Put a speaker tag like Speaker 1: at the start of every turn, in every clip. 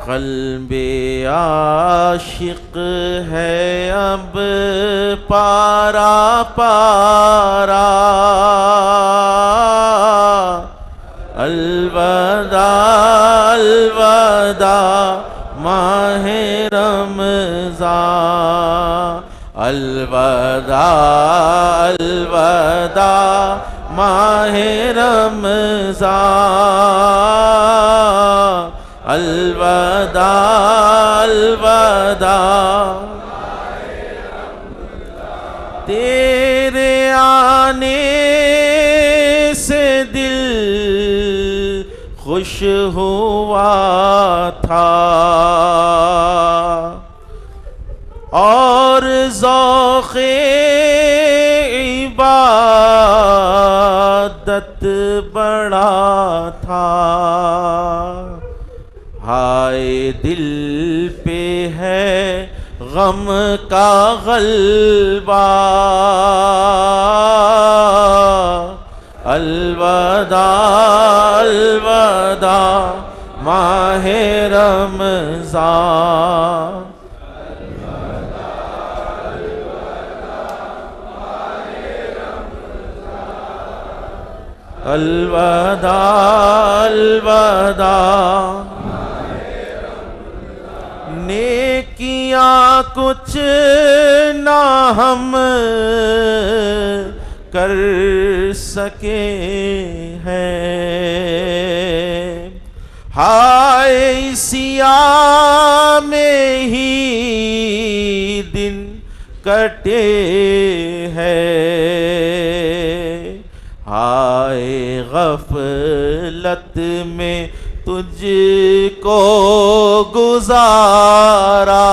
Speaker 1: قلب عاشق ہے اب پارا پارا، الوداع الوداع ماہ رمضان، الوداع الوداع ماہ رمضان، الوداع الوداع تیرے آنے سے دل خوش ہوا تھا اور ذوق عبادت بڑا تھا، ہائے دل پہ ہے غم کا غلبہ، الوداع الوداع ماہ رمضان، الوداع الوداع نیکیاں کچھ نہ ہم کر سکے ہیں، ہائے سیاہ میں ہی دن کٹے ہیں، ہائے غفلت میں تجھ کو گزارا،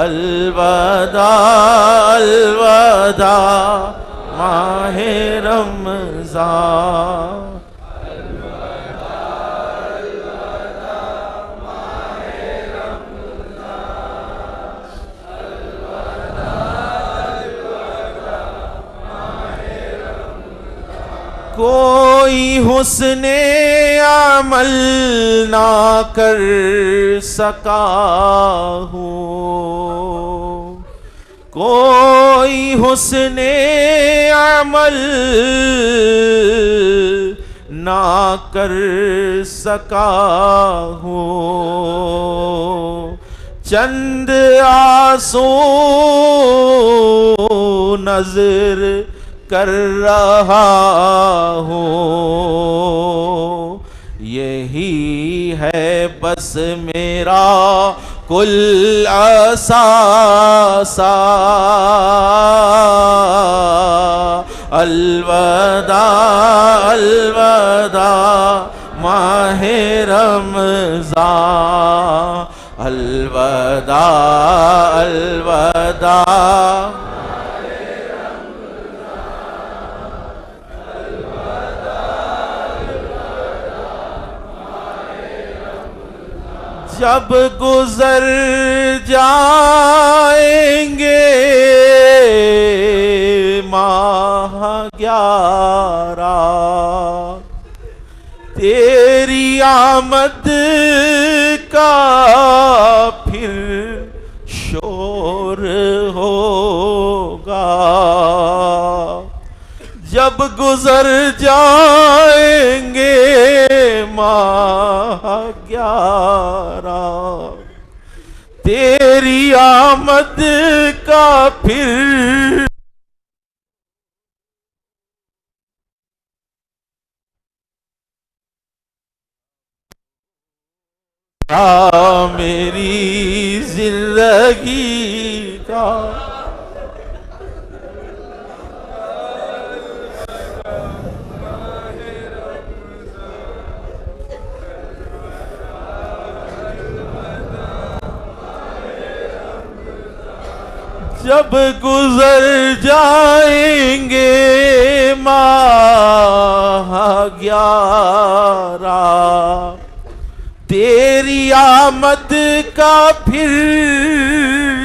Speaker 1: الوداع الوداع ماہ رمضان، کوئی حسن عمل نہ کر سکا ہوں، کوئی حسن عمل نہ کر سکا ہوں، چند آنسو نظر کر رہا ہوں، یہی ہے بس میرا کل اثاثہ، الوداع الوداع ماہ رمضان، الوداع الوداع جب گزر جائیں گے ماہ 11 تیری آمد کا پھر شور ہوگا، جب گزر جائیں گے ماہ 11 تیری آمد کا پھر میری زندگی کا جب گزر جائیں گے ماہ 11 تیری آمد کا پھر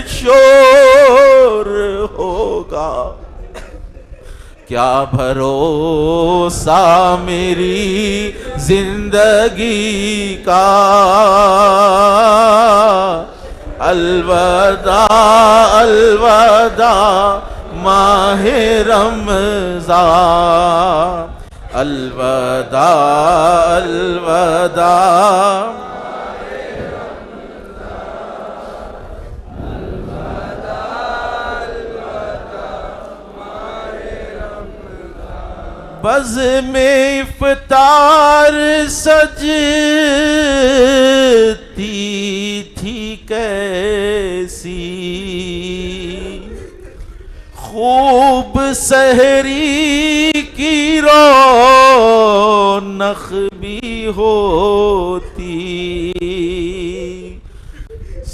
Speaker 1: شور ہوگا، کیا بھروسہ میری زندگی کا، الوداع الوداع ماہ رمضان، الوداع الوداع بزم افطار سجتی تھی کیسی، خوب سحری کی رونق بھی ہوتی،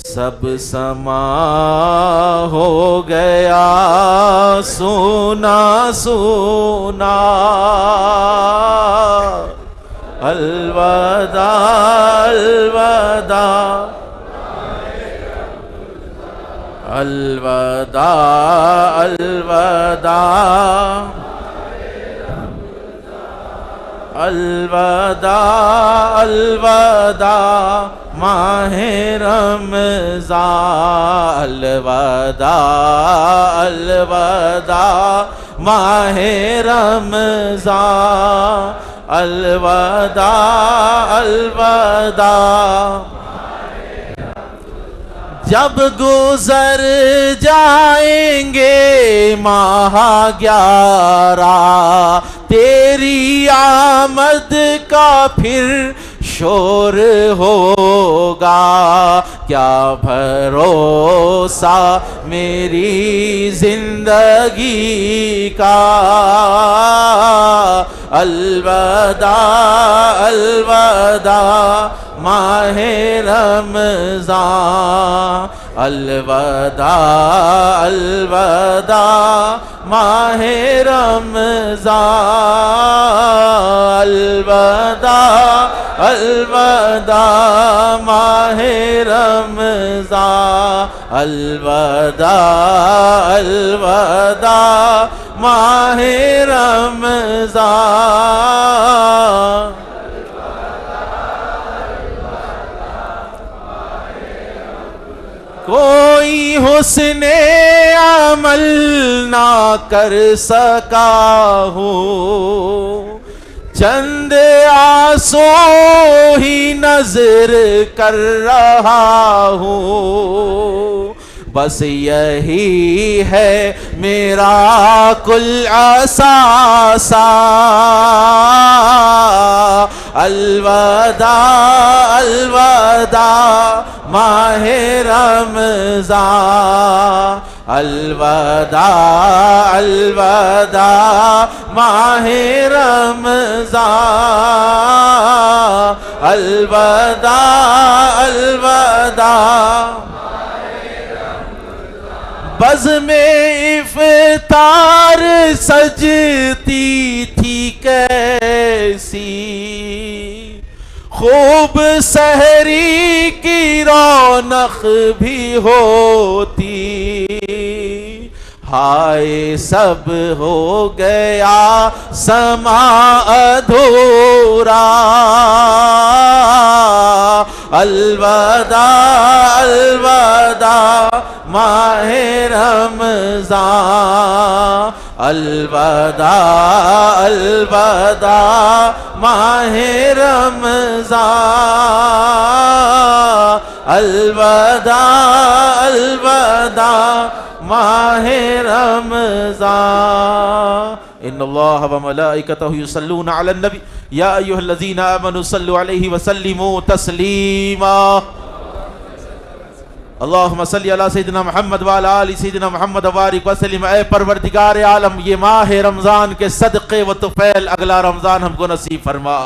Speaker 1: سب سما ہو گیا سونا سونا، الوداع الوداع الوداع الوداع الوداع الوداع ماہ رمضان، الوداع الوداع ماہ رمضان، الوداع الوداع جب گزر جائیں گے ماہ 11 تیری آمد کا پھر شور ہوگا، کیا بھروسہ میری زندگی کا، الوداع الوداع ماہ رمضان، الوداع الوداع ماہ رمضان، الوداع الوداع ماہ رمضان، الوداع الوداع ماہ رمضان، کوئی حسن عمل نہ کر سکا ہوں، چند آنسو ہی نظر کر رہا ہوں، بس یہی ہے میرا کل اثاثہ، الوداع الوداع ماہ رمضان، الوداع الوداع ماہ رمضان، الوداع الوداع بزم افطار سجتی تھی کیسی، خوب سحری کی رونق بھی ہوتی، ہائے سب ہو گیا سما ادھورا، الوداع الوداع ماہ رمضان، الوداع الوداع ماہ رمضان، الوداع الوداع ماہ رمضان، ان اللہ وملائکتہ یصلون علی النبی یا ایھا الذین آمنوا صلوا علیہ وسلموا تسلیما، اللہم صلی علی سیدنا محمد وعلی آل سیدنا محمد وبارک وسلم۔ اے پروردگار عالم، یہ ماہ رمضان کے صدقے و طفیل اگلا رمضان ہم کو نصیب فرما۔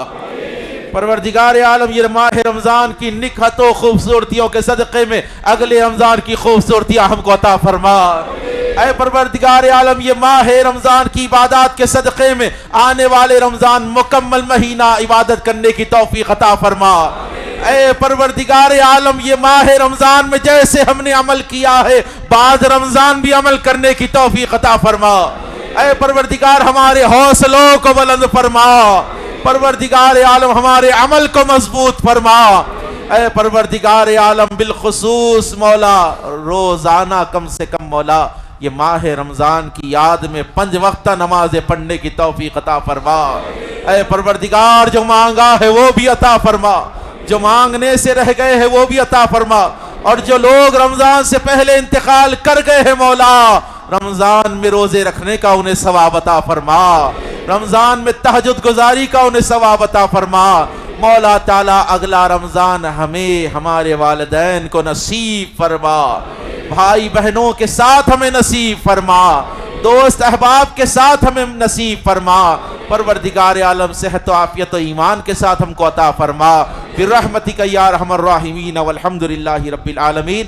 Speaker 1: پروردگار عالم، یہ ماہ رمضان کی نکہتوں خوبصورتیوں کے صدقے میں اگلے رمضان کی خوبصورتیاں ہم کو عطا فرما۔ اے پروردگار عالم، یہ ماہ رمضان کی عبادات کے صدقے میں آنے والے رمضان مکمل مہینہ عبادت کرنے کی توفیق عطا فرما۔ اے پروردگار عالم یہ ماہ رمضان میں جیسے ہم نے عمل کیا ہے بعد رمضان بھی عمل کرنے کی توفیق عطا فرما۔ اے پروردگار ہمارے حوصلوں کو بلند فرما، پروردگار عالم ہمارے عمل کو مضبوط فرما۔ اے پروردگار عالم بالخصوص مولا روزانہ کم سے کم مولا یہ ماہ رمضان کی یاد میں 5 وقتہ نمازیں پڑھنے کی توفیق عطا فرما۔ اے پروردگار جو مانگا ہے وہ بھی عطا فرما، جو مانگنے سے رہ گئے ہیں وہ بھی عطا فرما، اور جو لوگ رمضان سے پہلے انتقال کر گئے ہیں مولا رمضان میں روزے رکھنے کا انہیں ثواب عطا فرما، رمضان میں تہجد گزاری کا انہیں ثواب عطا فرما۔ مولا تعالیٰ اگلا رمضان ہمیں ہمارے والدین کو نصیب فرما، بھائی بہنوں کے ساتھ ہمیں نصیب فرما، دوست احباب کے ساتھ ہمیں نصیب فرما۔ پروردگار عالم صحت و عافیت و ایمان کے ساتھ ہم کو عطا فرما برحمتک یا ارحم الراحمین والحمدللہ رب العالمین۔